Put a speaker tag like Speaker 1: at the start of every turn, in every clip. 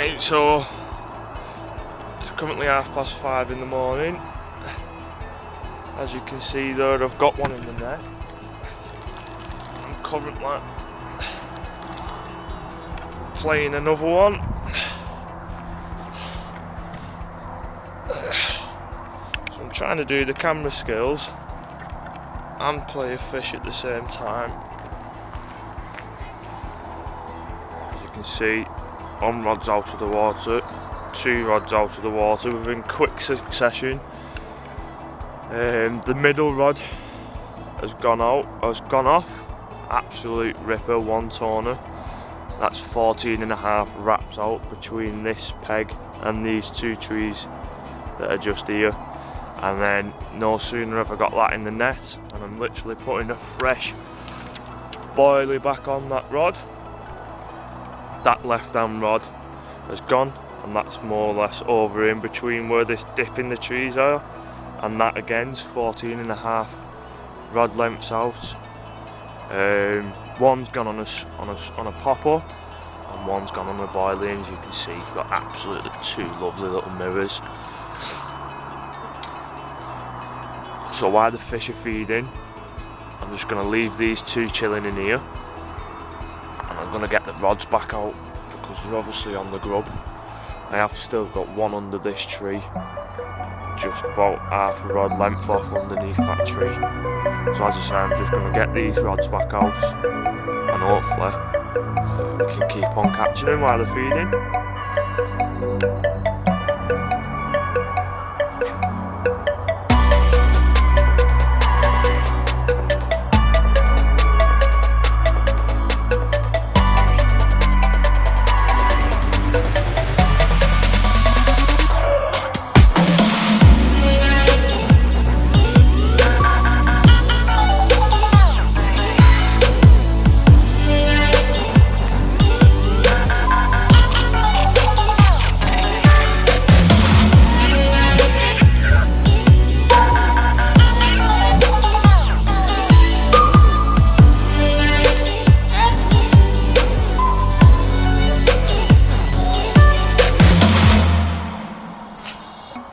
Speaker 1: Right, so it's currently 5:30 in the morning. As you can see there, I've got one in the net. I'm currently playing another one. So I'm trying to do the camera skills and play a fish at the same time. As you can see, one rod's out of the water, two rods out of the water within quick succession. The middle rod has gone off. Absolute ripper, one toner. That's 14.5 wraps out between this peg and these two trees that are just here. And then no sooner have I got that in the net, and I'm literally putting a fresh boilie back on that rod. That left hand rod has gone, and that's more or less over in between where this dip in the trees are, and that again's 14.5 rod lengths out. One's gone on a pop up, and one's gone on a boilie, and as you can see, you've got absolutely two lovely little mirrors. So while the fish are feeding, I'm just going to leave these two chilling in here, and I'm going to get the rods back out because they're obviously on the grub. I have still got one under this tree, just about half a rod length off underneath that tree. So as I say, I'm just going to get these rods back out, and hopefully we can keep on catching them while they're feeding.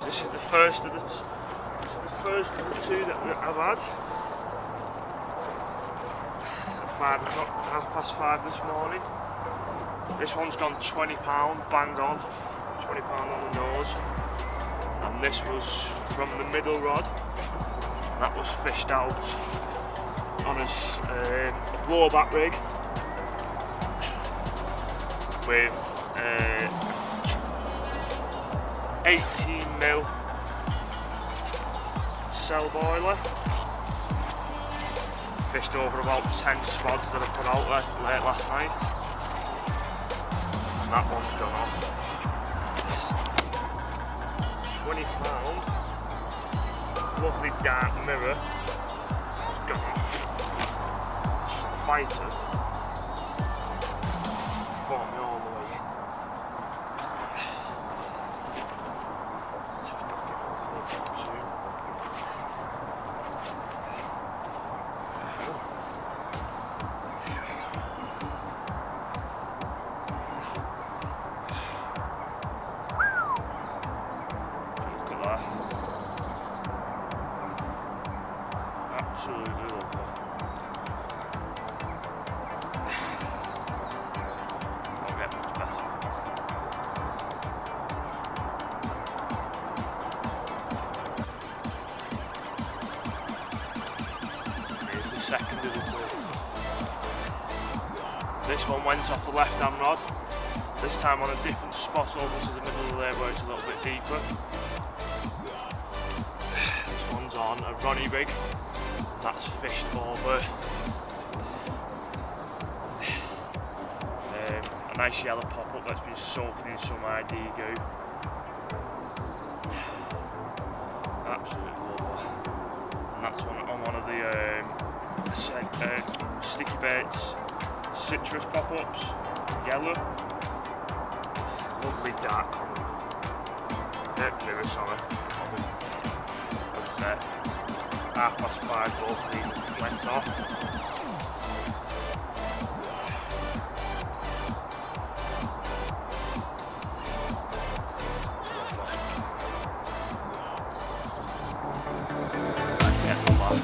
Speaker 1: This is the first of the two that I've had. At 5:30 this morning. This one's gone £20, bang on, £20 on the nose. And this was from the middle rod. That was fished out on a blowback rig with 18mm cell boiler. Fished over about 10 spods that I put out late last night. And that one's gone off. This £20 lovely dark mirror has gone off. Fighter fought me all the way in. Absolutely lovely. Won't get much better. Here's the second of the two. This one went off the left hand rod. This time on a different spot over to the middle of the lake where it's a little bit deeper. This one's on a Ronnie rig. That's fished over a nice yellow pop-up that's been soaking in some ID goo. Absolutely lovely. And that's on one of the sticky baits, citrus pop-ups, yellow. Lovely dark common. Mirror, sorry, common. As I said. 5:30 both these went off. to get them back.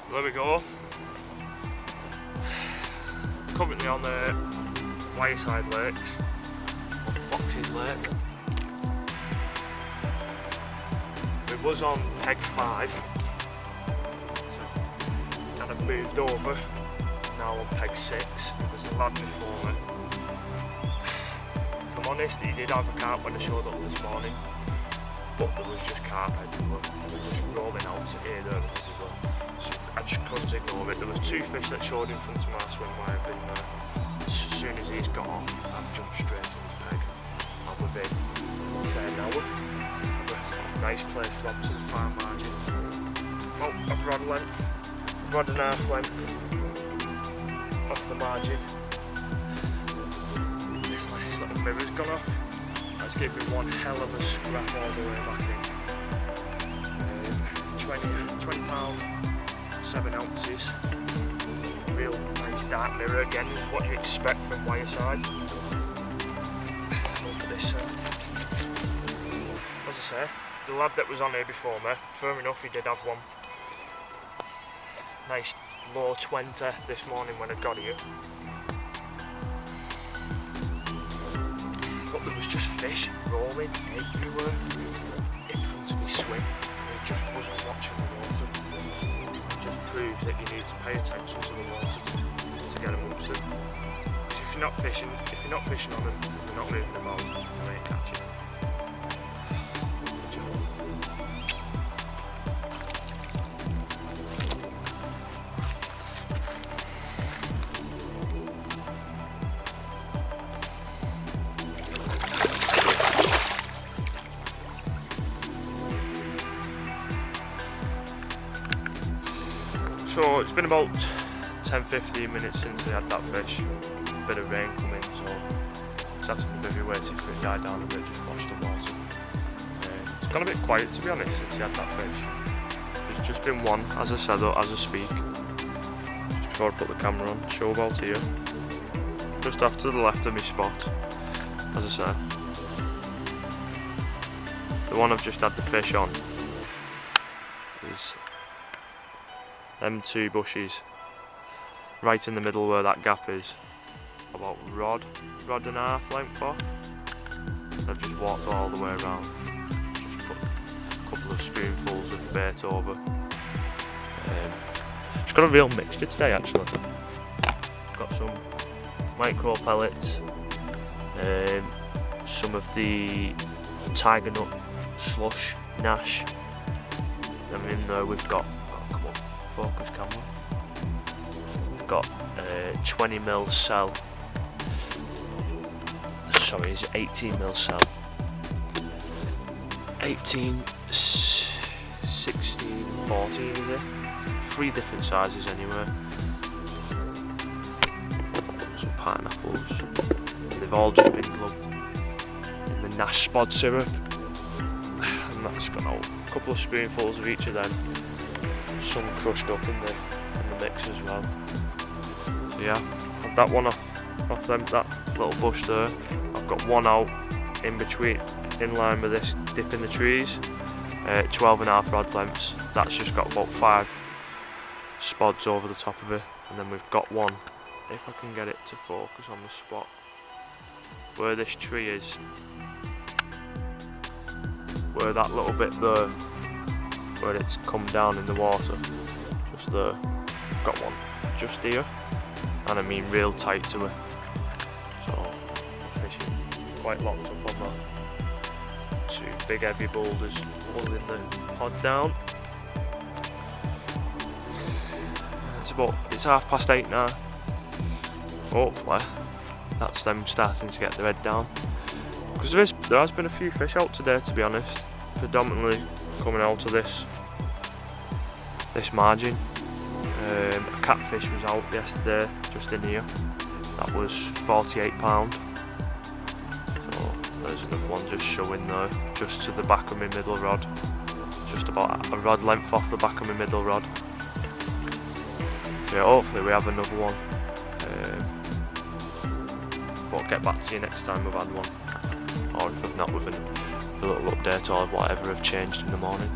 Speaker 1: There we go. Currently on the Wyreside lakes, on Fox's Lake. It was on peg 5, and I've moved over, now on peg 6, because the lad before me, if I'm honest, he did have a carp when I showed up this morning, but there was just carp everywhere. They were just rolling out to here, there and everywhere. So I just couldn't ignore it. There was 2 fish that showed in front of my swim where I've been there. As soon as he's got off, I've jumped straight on his peg. I'm within, say, an hour. Nice place, rod to the far margin. Oh, a rod length, rod and a half length off the margin. This little mirror's gone off. That's given me one hell of a scrap all the way back in. 20 pound, 7 ounces. Real nice dark mirror again, is what you expect from Wyreside. Look at this. As I say, the lad that was on here before me, fair enough, he did have one. Nice low 20 this morning when I got here. But there was just fish rolling everywhere in front of his swim. He just wasn't watching the water. It just proves that you need to pay attention to the water to get amongst them. Because if you're not fishing on them, you're not moving them out, you ain't catching them. So it's been about 10-15 minutes since I had that fish. A bit of rain coming, so it's had to be waiting for it to die down a bit, just watch the water. It's gone a bit quiet, to be honest, since I had that fish. There's just been one, as I said, as I speak. Just before I put the camera on, show about here. Just off to the left of my spot, as I said. The one I've just had the fish on is them 2 bushes right in the middle where that gap is, about rod and a half length off. I've just walked all the way around, just put a couple of spoonfuls of bait over. It's got a real mixture today actually. Got some micro pellets, some of the tiger nut slush Nash, and in there we've got, focus camera. We've got 20mm cell. Sorry, it's 18mm cell. 18, 16, 14 is it? 3 different sizes anyway. Some pineapples. And they've all just been glubbed in the Nash spod syrup. And that's gone out. A couple of spoonfuls of each of them. Some crushed up in the mix as well. So yeah, had that one off them, that little bush there. I've got one out in between, in line with this dip in the trees. 12.5 rod lengths. That's just got about 5 spods over the top of it, and then we've got one, if I can get it to focus on the spot where this tree is. where that little bit there, where it's come down in the water, just there. I've got one just here, and I mean real tight to it. So the fish is quite locked up on that. Two big heavy boulders holding the pod down. It's 8:30 now. Hopefully that's them starting to get their head down, because there has been a few fish out today, to be honest, predominantly coming out of this margin. A catfish was out yesterday just in here, that was £48, so there's another one just showing there, just to the back of my middle rod, just about a rod length off the back of my middle rod. So yeah, hopefully we have another one. But I'll get back to you next time we've had one, or if I've not, with a little update or whatever have changed in the morning.